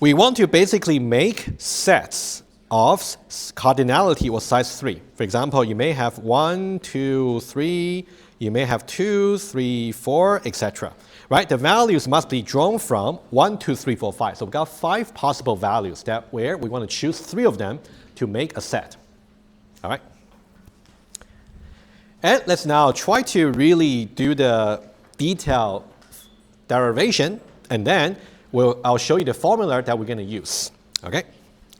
We want to basically make sets of cardinality or size 3. For example, you may have 1, 2, 3, you may have 2, 3, 4, etc. Right? The values must be drawn from 1, 2, 3, 4, 5. So we've got 5 possible values that where we want to choose 3 of them to make a set. All right? And let's now try to really do the detailed derivation, and then I'll show you the formula that we're going to use. Okay?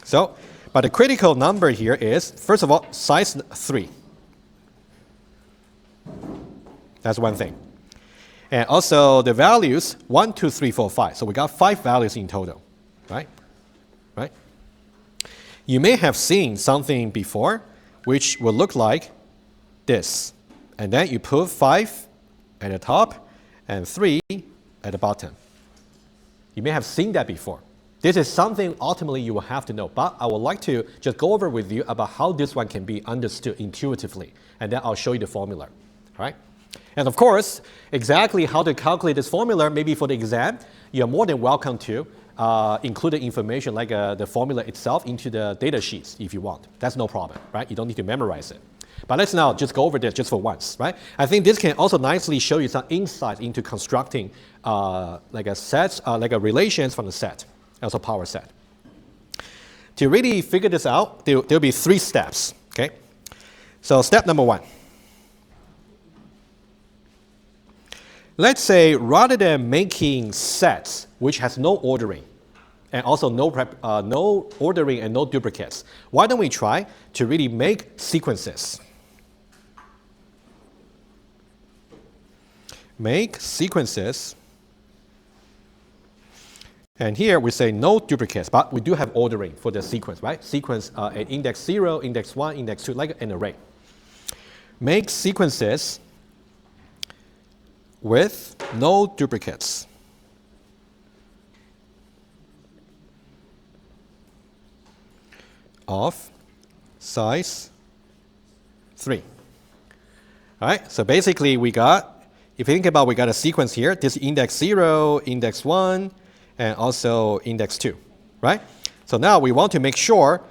So, but the critical number here is, first of all, size 3. That's one thing. And also the values 1, 2, 3, 4, 5. So we got 5 values in total, right? Right? You may have seen something before which will look like this. And then you put 5 at the top and 3 at the bottom. You may have seen that before. This is something ultimately you will have to know, but I would like to just go over with you about how this one can be understood intuitively, and then I'll show you the formula, right? And of course, exactly how to calculate this formula, maybe for the exam, you're more than welcome to include the information like the formula itself into the data sheets if you want. That's no problem, right? You don't need to memorize it. But let's now just go over this just for once, right? I think this can also nicely show you some insight into constructing like a set, like a relations from the set, also power set. To really figure this out, there'll be 3 steps, okay? So step number 1. Let's say rather than making sets which has no ordering, and also no ordering and no duplicates, why don't we try to really make sequences? Make sequences. And here we say no duplicates, but we do have ordering for the sequence, right? Sequence at index 0, index 1, index 2, like an array. Make sequences with no duplicates. Of size 3. All right, so basically we got, if you think about, we got a sequence here. This index 0, index 1, and also index 2, right? So now we want to make sure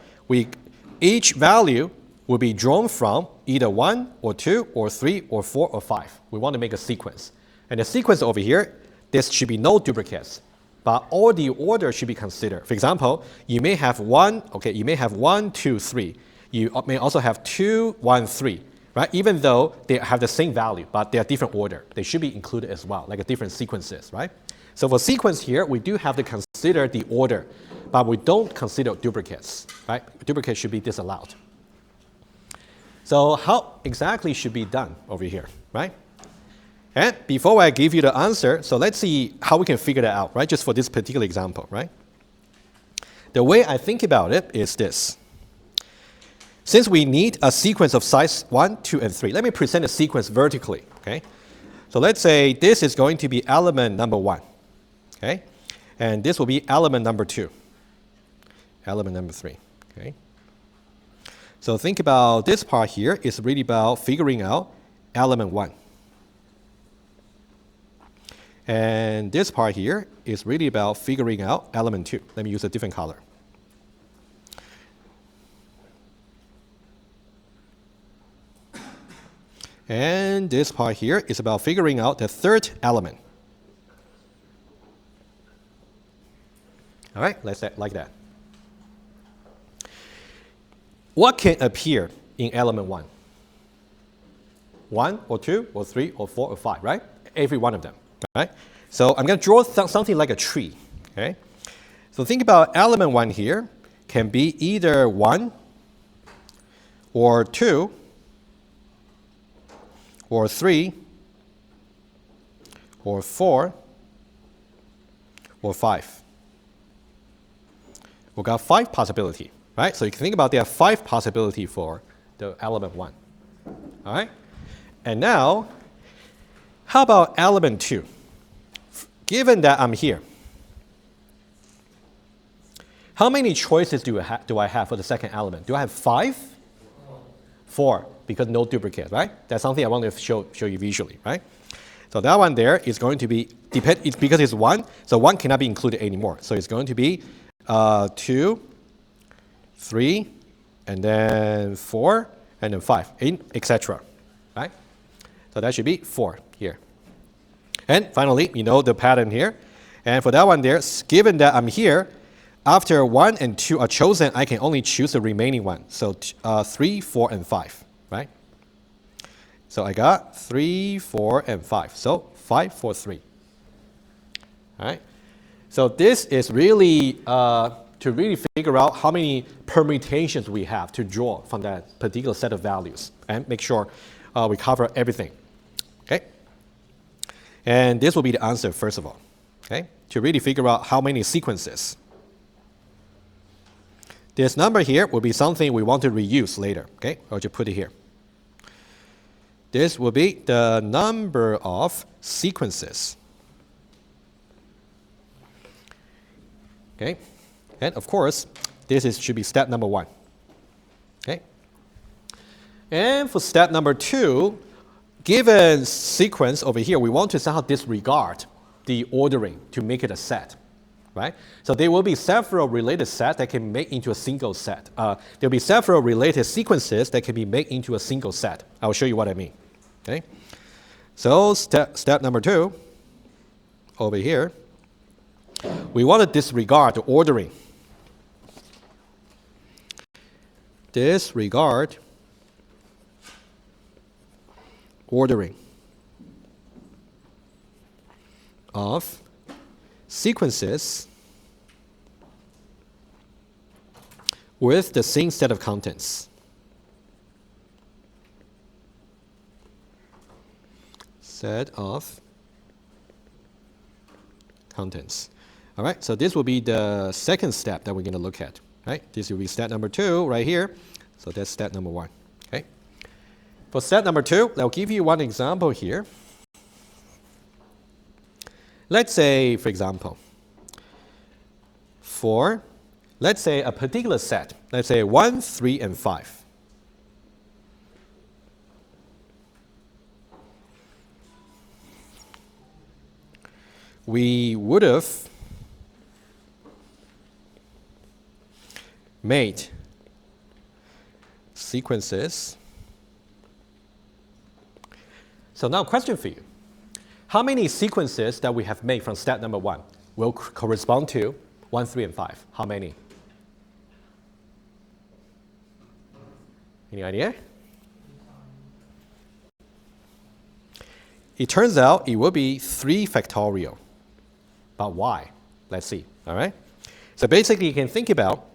each value will be drawn from either 1 or 2 or 3 or 4 or 5. We want to make a sequence. And the sequence over here, there should be no duplicates, but all the order should be considered. For example, you may have 1, 2, 3. You may also have 2, 1, 3. Right? Even though they have the same value, but they are different order. They should be included as well, like a different sequences, right? So for sequence here, we do have to consider the order, but we don't consider duplicates, right? Duplicates should be disallowed. So how exactly should be done over here, right? And before I give you the answer, so let's see how we can figure that out, right? Just for this particular example, right? The way I think about it is this. Since we need a sequence of size 1, 2, and 3, let me present a sequence vertically, okay? So let's say this is going to be element number 1, okay? And this will be element number 2, element number 3, okay? So think about this part here is really about figuring out element 1. And this part here is really about figuring out element 2. Let me use a different color. And this part here is about figuring out the 3rd element. All right, let's say like that. What can appear in element 1? 1 or 2 or 3 or 4 or 5, right? Every one of them, right? So I'm going to draw something like a tree, okay? So think about element 1 here can be either 1 or 2 or 3 or 4 or 5. We've got 5 possibilities, right? So you can think about there are 5 possibilities for the element 1. All right? And now, how about element 2? Given that I'm here, how many choices do I have for the second element? Do I have 5? 4, because no duplicate, right? That's something I want to show you visually, right? So that one there is going to be, because it's 1, so 1 cannot be included anymore. So it's going to be 2, 3, and then 4, and then 5, etc. Right? So that should be 4 here. And finally, you know the pattern here. And for that one there, given that I'm here, after 1 and 2 are chosen, I can only choose the remaining one. So 3, 4, and 5, right? So I got 3, 4, and 5. So 5, 4, 3. All right. So this is really to really figure out how many permutations we have to draw from that particular set of values and make sure we cover everything. Okay. And this will be the answer first of all. Okay. To really figure out how many sequences. This number here will be something we want to reuse later. Okay. I'll just put it here. This will be the number of sequences. Okay, and of course, should be step number 1. Okay, and for step number 2, given sequence over here, we want to somehow disregard the ordering to make it a set, right? So there will be several related sets that can be made into a single set. There will be several related sequences that can be made into a single set. I will show you what I mean. Okay, so step number 2 over here. We want to disregard the ordering. Disregard ordering of sequences with the same set of contents. Set of contents. All right, so this will be the second step that we're going to look at. Right? This will be step number 2 right here. So that's step number 1. Okay. For step number 2, I'll give you one example here. Let's say, for example, for, let's say a particular set, let's say 1, 3, and 5. We would have made sequences. So now question for you. How many sequences that we have made from step number 1 will correspond to 1, 3, and 5? How many? Any idea? It turns out it will be 3 factorial. But why? Let's see. All right? So basically you can think about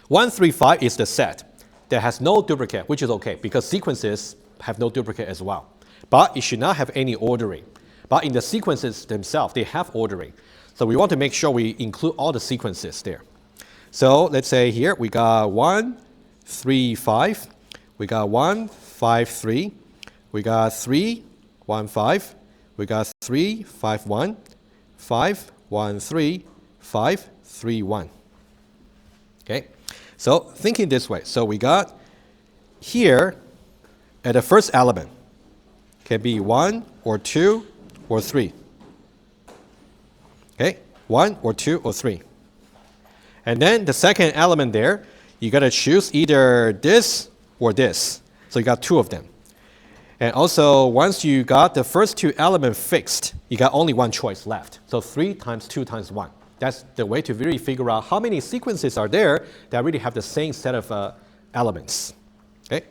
1, 3, 5 is the set that has no duplicate, which is okay because sequences have no duplicate as well. But it should not have any ordering. But in the sequences themselves, they have ordering. So we want to make sure we include all the sequences there. So let's say here we got 1, 3, 5. We got 1, 5, 3. We got 3, 1, 5. We got 3, 5, 1. 5, 1, 3, 5, 3, 1. Okay. So thinking this way, so we got here at the first element can be 1 or 2 or 3. Okay, 1 or 2 or 3. And then the second element there, you got to choose either this or this. So you got 2 of them. And also, once you got the first 2 elements fixed, you got only 1 choice left. So 3 times 2 times 1. That's the way to really figure out how many sequences are there that really have the same set of elements. Okay?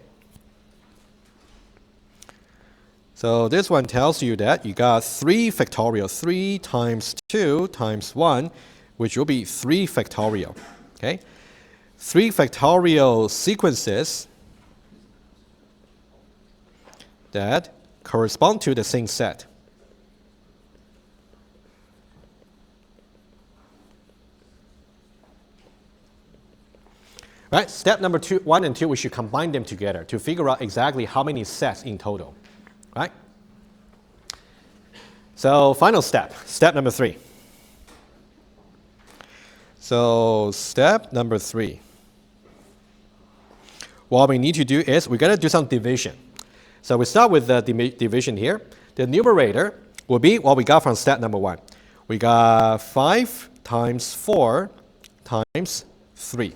So this one tells you that you got 3 factorial. 3 times 2 times 1, which will be 3 factorial. Okay? 3 factorial sequences that correspond to the same set. Right, step number 1 and 2, we should combine them together to figure out exactly how many sets in total. Right? So final step, step number 3. So step number 3. What we need to do is we're going to do some division. So we start with the division here. The numerator will be what we got from step number 1. We got 5 times 4 times 3.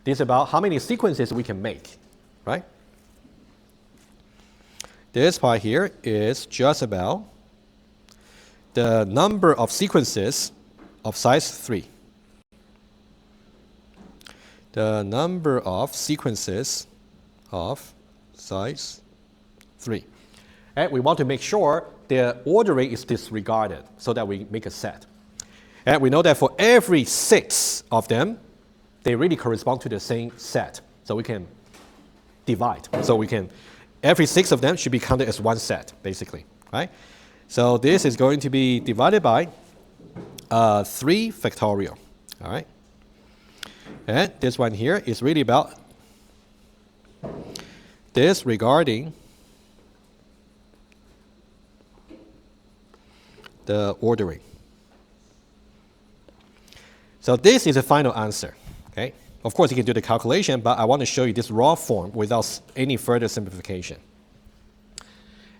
This is about how many sequences we can make, right? This part here is just about the number of sequences of size 3. The number of sequences of size 3. And we want to make sure the ordering is disregarded so that we make a set. And we know that for every 6 of them, they really correspond to the same set. So we can divide. So we can, every 6 of them should be counted as one set, basically, right? So this is going to be divided by 3 factorial, all right? And this one here is really about this regarding the ordering. So this is the final answer, okay? Of course, you can do the calculation, but I want to show you this raw form without any further simplification.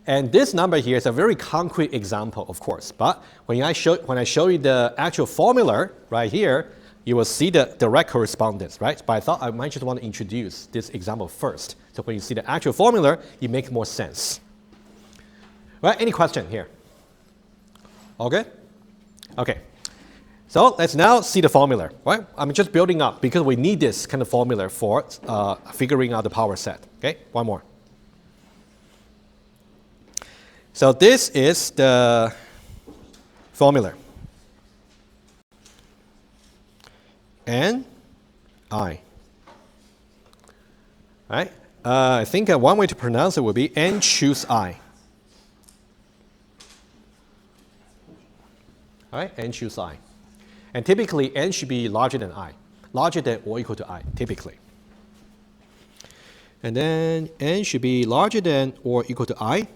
And this number here is a very concrete example, of course. But when I show you the actual formula right here, you will see the direct correspondence, right? But I thought I might just want to introduce this example first. So when you see the actual formula, it makes more sense. Right? Any question here? All good? Okay. So let's now see the formula, right? I'm just building up because we need this kind of formula for figuring out the power set. Okay, one more. So this is the formula. N, I. Right? I think one way to pronounce it would be N choose I. All right, N choose I. And typically, N should be larger than I, larger than or equal to I, typically. And then N should be larger than or equal to I.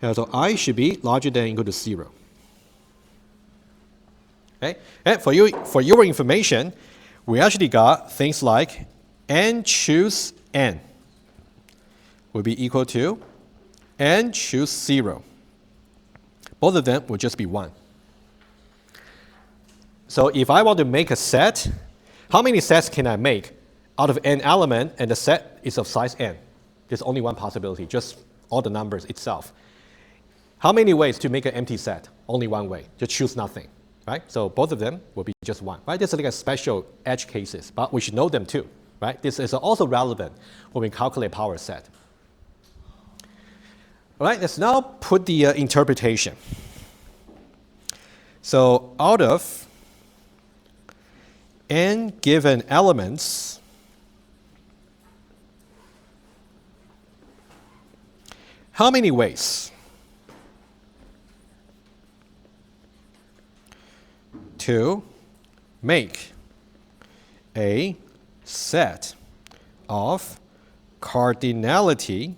And so I should be larger than or equal to 0. Okay? And for your information, we actually got things like N choose N will be equal to N choose 0. Both of them will just be 1. So if I want to make a set, how many sets can I make out of n element and the set is of size n? There's only one possibility, just all the numbers itself. How many ways to make an empty set? Only one way, just choose nothing, right? So both of them will be just 1, right? This is like a special edge cases, but we should know them too, right? This is also relevant when we calculate power set. All right, let's now put the interpretation. So out of n given elements, how many ways to make a set of cardinality,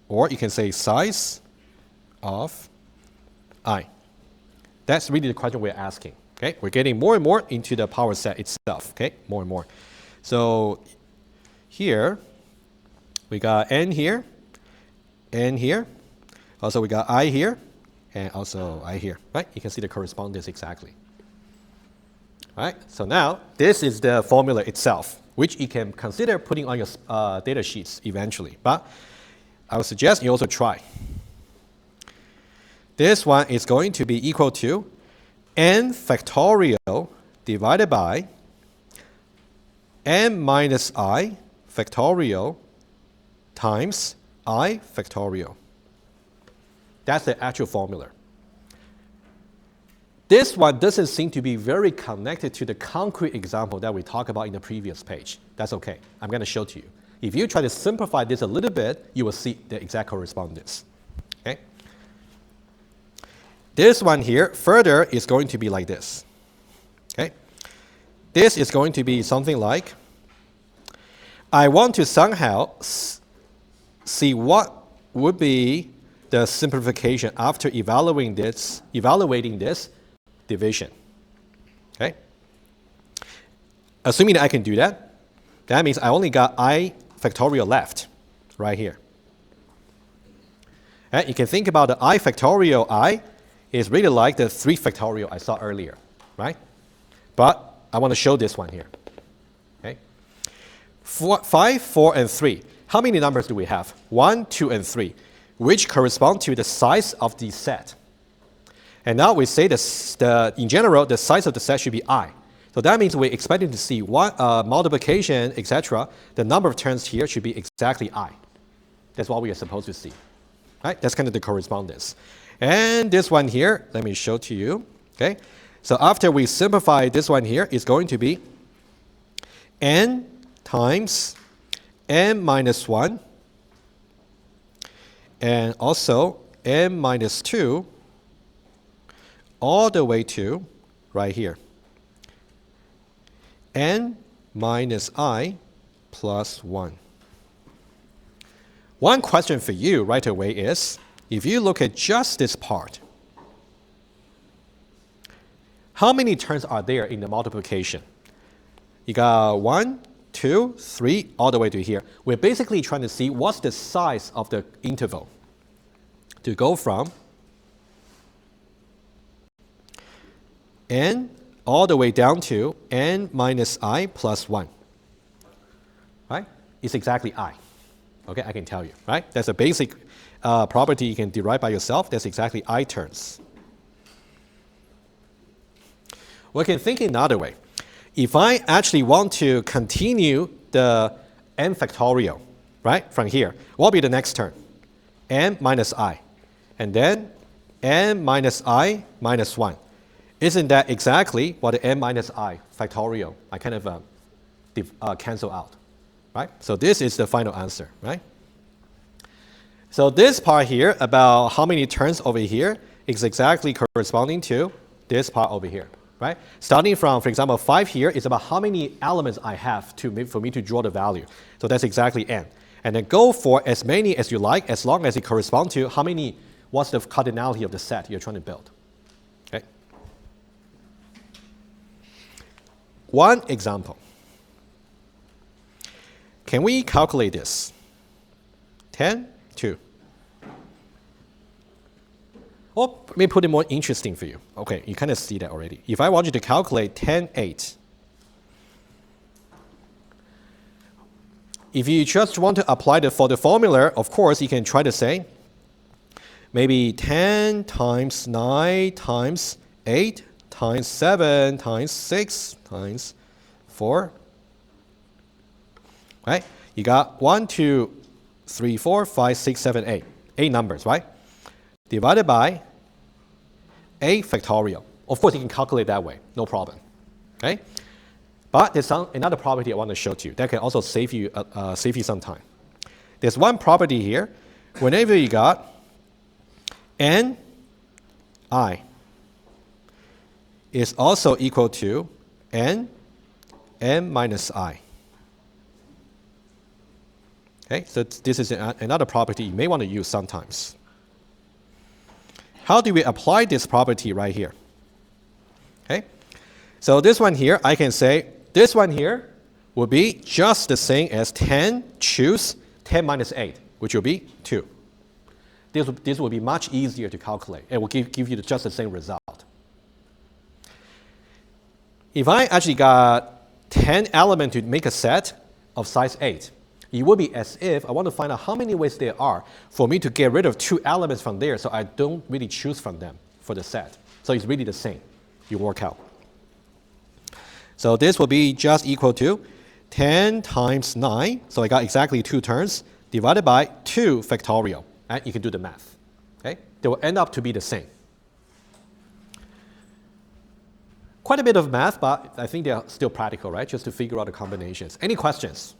or you can say size of I? That's really the question we're asking. Okay, we're getting more and more into the power set itself. Okay, more and more. So here we got n here, n here. Also we got I here, and also I here. Right? You can see the correspondence exactly. All right. So now this is the formula itself, which you can consider putting on your data sheets eventually. But I would suggest you also try. This one is going to be equal to n factorial divided by n minus I factorial times I factorial. That's the actual formula. This one doesn't seem to be very connected to the concrete example that we talked about in the previous page. That's okay. I'm going to show to you. If you try to simplify this a little bit, you will see the exact correspondence. Okay? This one here, further, is going to be like this. Okay? This is going to be something like, I want to somehow see what would be the simplification after evaluating this division. Okay? Assuming that I can do that, that means I only got I factorial left right here. And you can think about the I factorial I is really like the 3 factorial I saw earlier, right? But I want to show this one here. Okay? 5, 4, and 3. How many numbers do we have? 1, 2, and 3, which correspond to the size of the set. And now we say in general, the size of the set should be I. So that means we're expecting to see multiplication, etc. The number of terms here should be exactly I. That's what we are supposed to see. Right? That's kind of the correspondence. And this one here, let me show to you. Okay? So after we simplify this one here, it's going to be n times n minus 1 and also n minus 2 all the way to right here. N minus I plus 1. One question for you right away is, if you look at just this part, how many terms are there in the multiplication? You got 1, 2, 3, all the way to here. We're basically trying to see what's the size of the interval to go from n all the way down to n minus I plus 1. Right? It's exactly I. Okay, I can tell you. Right? That's a basic property you can derive by yourself. That's exactly I terms. We can think another way. If I actually want to continue the n factorial, right, from here, what will be the next term? N minus I. And then n minus I minus 1. Isn't that exactly what the n minus I factorial I kind of cancel out, right? So this is the final answer, right? So this part here about how many terms over here is exactly corresponding to this part over here, right? Starting from, for example, 5 here is about how many elements I have for me to draw the value. So that's exactly n. And then go for as many as you like, as long as it corresponds to what's the cardinality of the set you're trying to build. Okay. One example. Can we calculate this? 10, 2. Or let me put it more interesting for you. Okay, you kind of see that already. If I want you to calculate 10, 8, if you just want to apply for the formula, of course, you can try to say maybe 10 times 9 times 8 times 7 times 6 times 4. Right? You got 1, 2, 3, 4, 5, 6, 7, 8. 8 numbers, right? Divided by 8 factorial. Of course, you can calculate that way, no problem. Okay? But there's another property I want to show to you that can also save you some time. There's one property here. Whenever you got n I is also equal to n minus I. Okay, so this is another property you may want to use sometimes. How do we apply this property right here? Okay, so this one here, I can say this one here will be just the same as 10 choose 10 minus 8, which will be 2. This will be much easier to calculate. It will give you just the same result. If I actually got 10 elements to make a set of size 8, it would be as if I want to find out how many ways there are for me to get rid of 2 elements from there, so I don't really choose from them for the set. So it's really the same. You work out. So this will be just equal to 10 times 9, so I got exactly 2 terms, divided by 2 factorial. And you can do the math. Okay? They will end up to be the same. Quite a bit of math, but I think they are still practical, right? Just to figure out the combinations. Any questions?